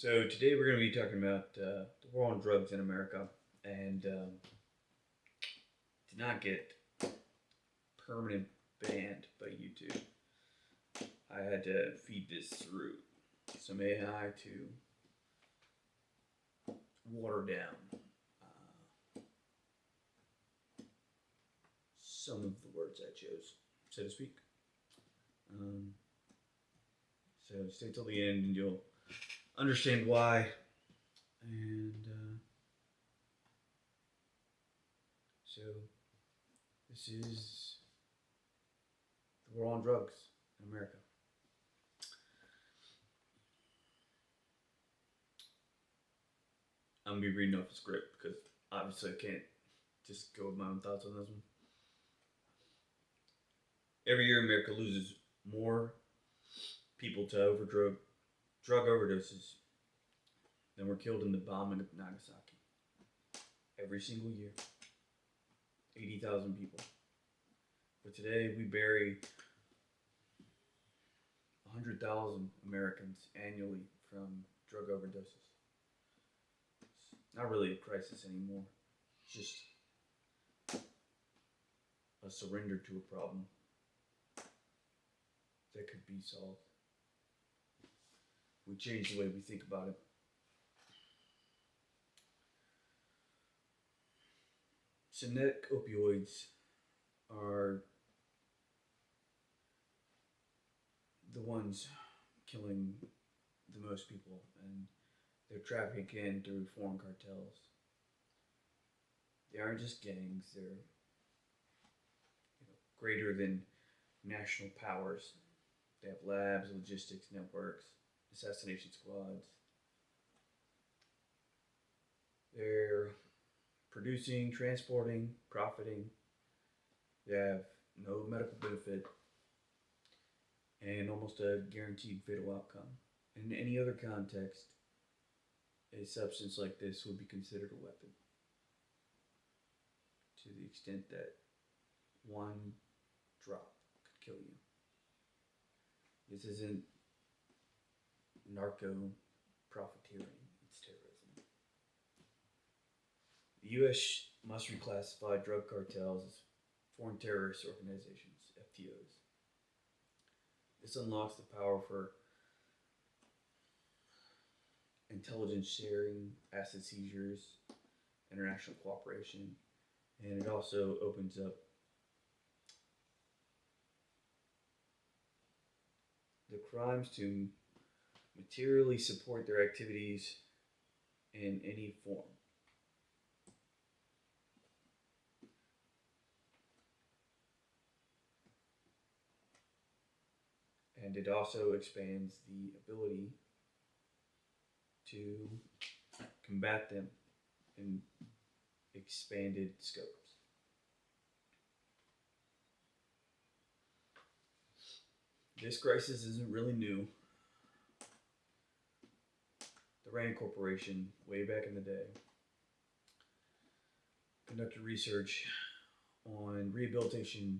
So today we're going to be talking about the war on drugs in America, and to not get permanent banned by YouTube, I had to feed this through some AI to water down some of the words I chose, so to speak. Um, so stay till the end, and you'll understand why. And so this is the war on drugs in America. I'm gonna be reading off the script because obviously I can't just go with my own thoughts on this one. Every year, America loses more people to drug overdoses than were killed in the bombing of Nagasaki. Every single year, 80,000 people. But today, we bury 100,000 Americans annually from drug overdoses. It's not really a crisis anymore. It's just a surrender to a problem that could be solved. We change the way we think about it. Synthetic opioids are the ones killing the most people, and they're trafficked in through foreign cartels. They aren't just gangs, they're greater than national powers. They have labs, logistics networks, assassination squads. They're producing, transporting, profiting. They have no medical benefit and almost a guaranteed fatal outcome. In any other context, a substance like this would be considered a weapon to the extent that one drop could kill you. This isn't narco profiteering, it's terrorism. The U.S. must reclassify drug cartels as foreign terrorist organizations, FTOs. This unlocks the power for intelligence sharing, asset seizures, international cooperation, and it also opens up the crimes to materially support their activities in any form. And it also expands the ability to combat them in expanded scopes. This crisis isn't really new. The Rand Corporation, way back in the day, conducted research on rehabilitation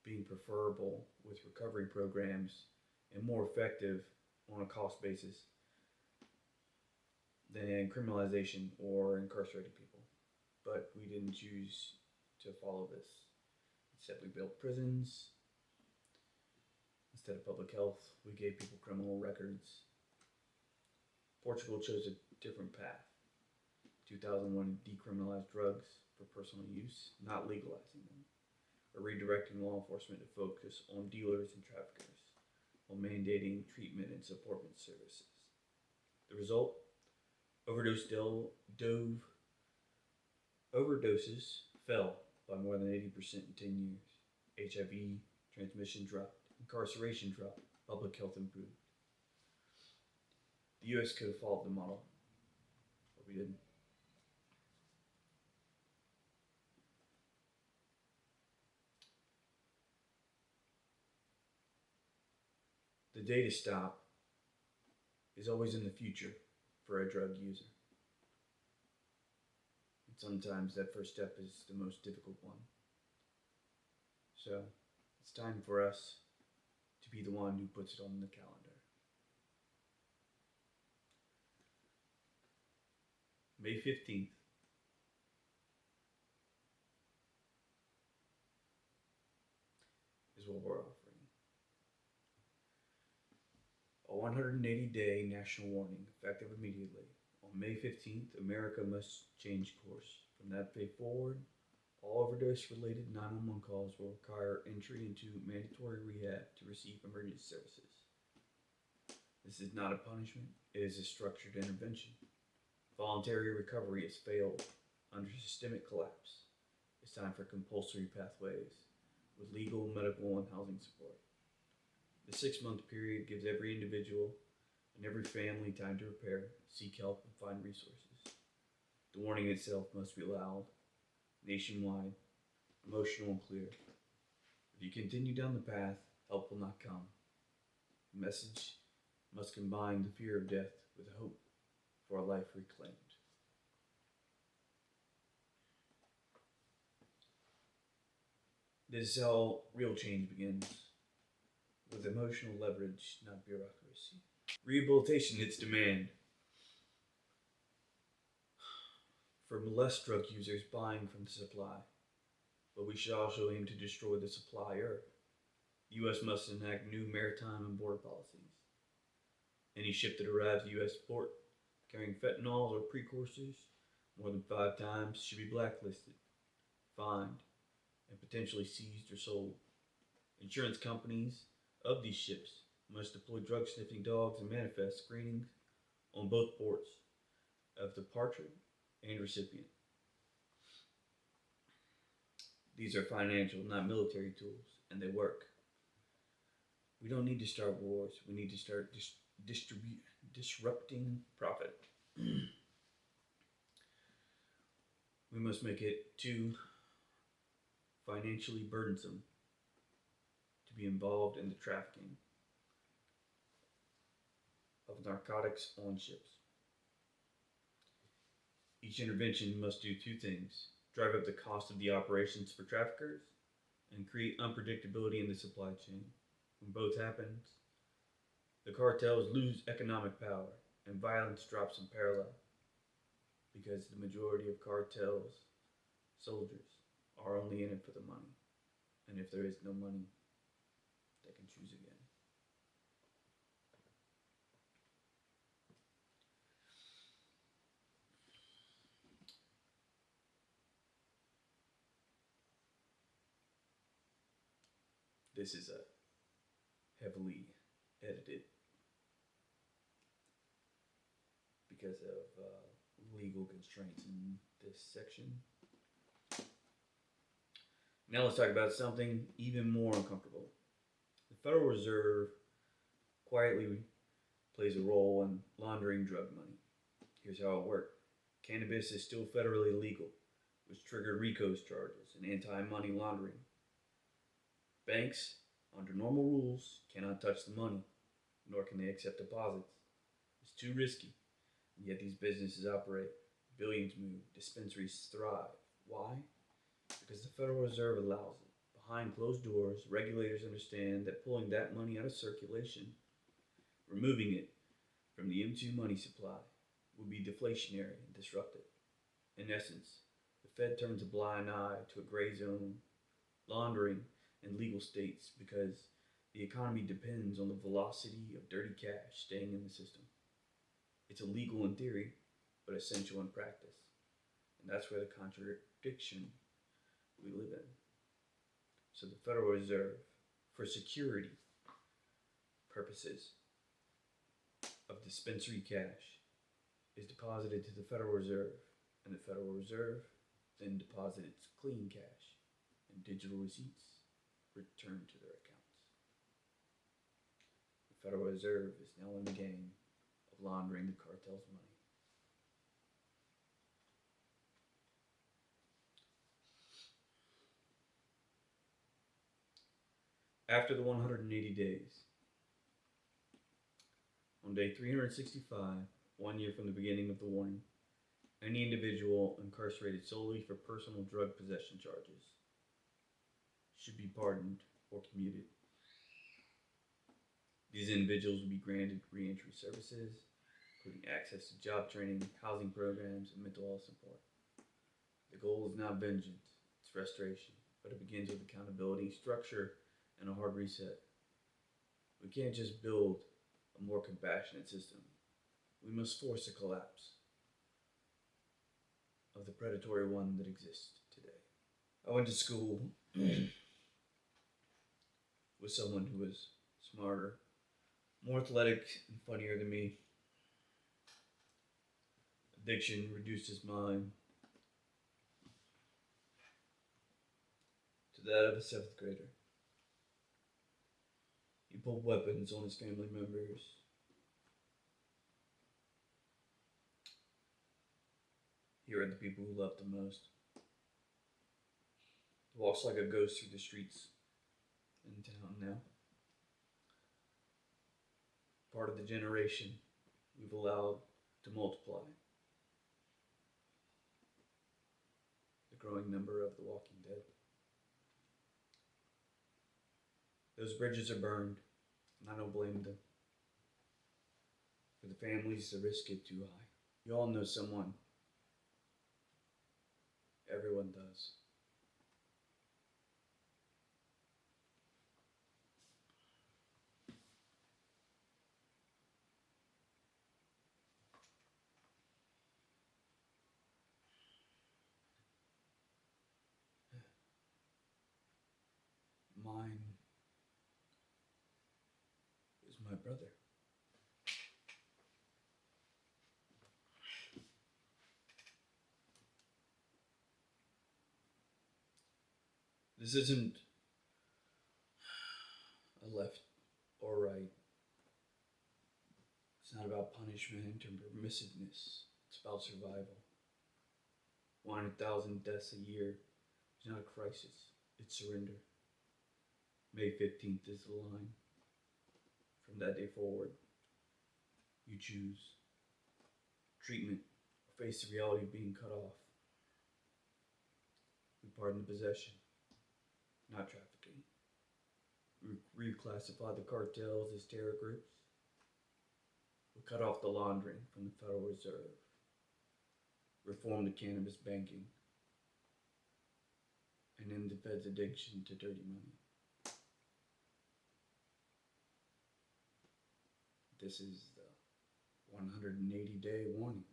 being preferable with recovery programs and more effective on a cost basis than criminalization or incarcerating people. But we didn't choose to follow this. Instead, we built prisons. Instead of public health, we gave people criminal records. Portugal chose a different path. 2001 decriminalized drugs for personal use, not legalizing them, or redirecting law enforcement to focus on dealers and traffickers while mandating treatment and support services. The result? Overdoses fell by more than 80% in 10 years. HIV transmission dropped, incarceration dropped, public health improved. The U.S. could have followed the model, but we didn't. The day to stop is always in the future for a drug user. And sometimes that first step is the most difficult one. So it's time for us to be the one who puts it on the calendar. May 15th is what we're offering. A 180-day national warning, effective immediately. On May 15th, America must change course. From that day forward, all overdose-related 911 calls will require entry into mandatory rehab to receive emergency services. This is not a punishment, it is a structured intervention. Voluntary recovery has failed under systemic collapse. It's time for compulsory pathways with legal, medical, and housing support. The 6-month period gives every individual and every family time to repair, seek help, and find resources. The warning itself must be loud, nationwide, emotional, and clear. If you continue down the path, help will not come. The message must combine the fear of death with hope for a life reclaimed. This is how real change begins, with emotional leverage, not bureaucracy. Rehabilitation hits demand from less drug users buying from the supply, but we should also aim to destroy the supplier. The U.S. must enact new maritime and border policies. Any ship that arrives at U.S. port carrying fentanyl or precursors more than 5 times should be blacklisted, fined, and potentially seized or sold. Insurance companies of these ships must deploy drug sniffing dogs and manifest screenings on both ports of departure and recipient. These are financial, not military tools, and they work. We don't need to start wars. We need to start disrupting profit. We must make it too financially burdensome to be involved in the trafficking of narcotics on ships. Each intervention must do 2 things: drive up the cost of the operations for traffickers and create unpredictability in the supply chain. When both happens, the cartels lose economic power and violence drops in parallel, because the majority of cartels soldiers are only in it for the money, and if there is no money, they can choose again. This is a heavily edited because of legal constraints in this section. Now let's talk about something even more uncomfortable. The Federal Reserve quietly plays a role in laundering drug money. Here's how it worked. Cannabis is still federally legal, which triggered RICO's charges and anti-money laundering. Banks, under normal rules, cannot touch the money, nor can they accept deposits. It's too risky, and yet these businesses operate. Billions move, dispensaries thrive. Why? Because the Federal Reserve allows it. Behind closed doors, regulators understand that pulling that money out of circulation, removing it from the M2 money supply, would be deflationary and disruptive. In essence, the Fed turns a blind eye to a gray zone, laundering, and legal states because the economy depends on the velocity of dirty cash staying in the system. It's illegal in theory, but essential in practice. And that's where the contradiction we live in. So the Federal Reserve, for security purposes of dispensary cash, is deposited to the Federal Reserve, and the Federal Reserve then deposits clean cash, and digital receipts return to their accounts. The Federal Reserve is now in the game of laundering the cartel's money. After the 180 days, on day 365, 1 year from the beginning of the warning, any individual incarcerated solely for personal drug possession charges should be pardoned or commuted. These individuals will be granted reentry services, including access to job training, housing programs, and mental health support. The goal is not vengeance, it's restoration, but it begins with accountability, structure, and a hard reset. We can't just build a more compassionate system. We must force a collapse of the predatory one that exists today. I went to school with someone who was smarter, more athletic, and funnier than me. Addiction reduced his mind to that of a seventh grader. He pulled weapons on his family members. He hurt the people who loved him most. He walks like a ghost through the streets in town now. Part of the generation we've allowed to multiply. The growing number of the walking dead. Those bridges are burned, and I don't blame them. For the families, the risks get too high. You all know someone. Everyone does. Mine is my brother. This isn't a left or right. It's not about punishment or permissiveness. It's about survival. 100,000 deaths a year is not a crisis. It's surrender. May 15th is the line. From that day forward, you choose treatment or face the reality of being cut off. We pardon the possession, not trafficking. We reclassify the cartels as terror groups. We cut off the laundering from the Federal Reserve. Reform the cannabis banking. And end the Fed's addiction to dirty money. This is the 180-day warning.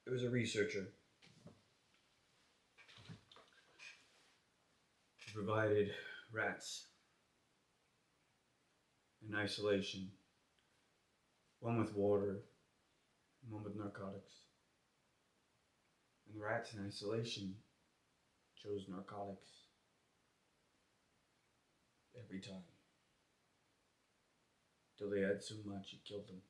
There was a researcher who provided rats in isolation, one with water and one with narcotics. And the rats in isolation chose narcotics every time. Till they had so much it killed them.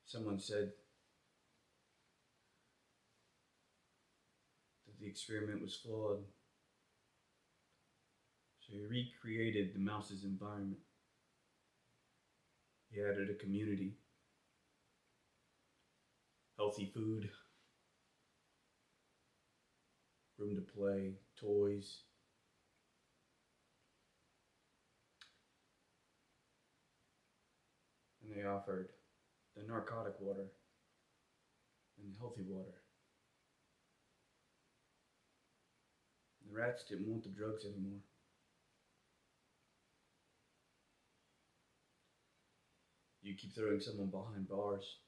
Someone said that the experiment was flawed. So he recreated the mouse's environment. He added a community, healthy food, room to play, toys. And they offered the narcotic water and the healthy water. And the rats didn't want the drugs anymore. You keep throwing someone behind bars.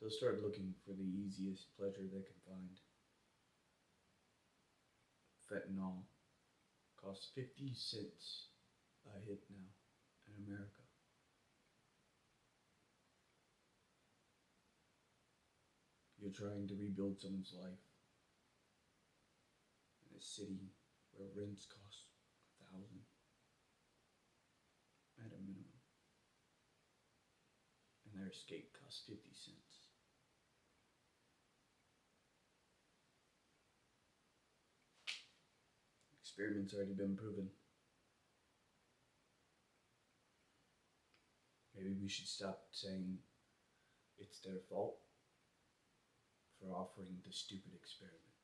They'll start looking for the easiest pleasure they can find. Fentanyl costs 50 cents a hit now in America. You're trying to rebuild someone's life in a city where rents cost 1,000 at a minimum, and their escape costs 50 cents. Experiment's already been proven. Maybe we should stop saying it's their fault for offering the stupid experiment.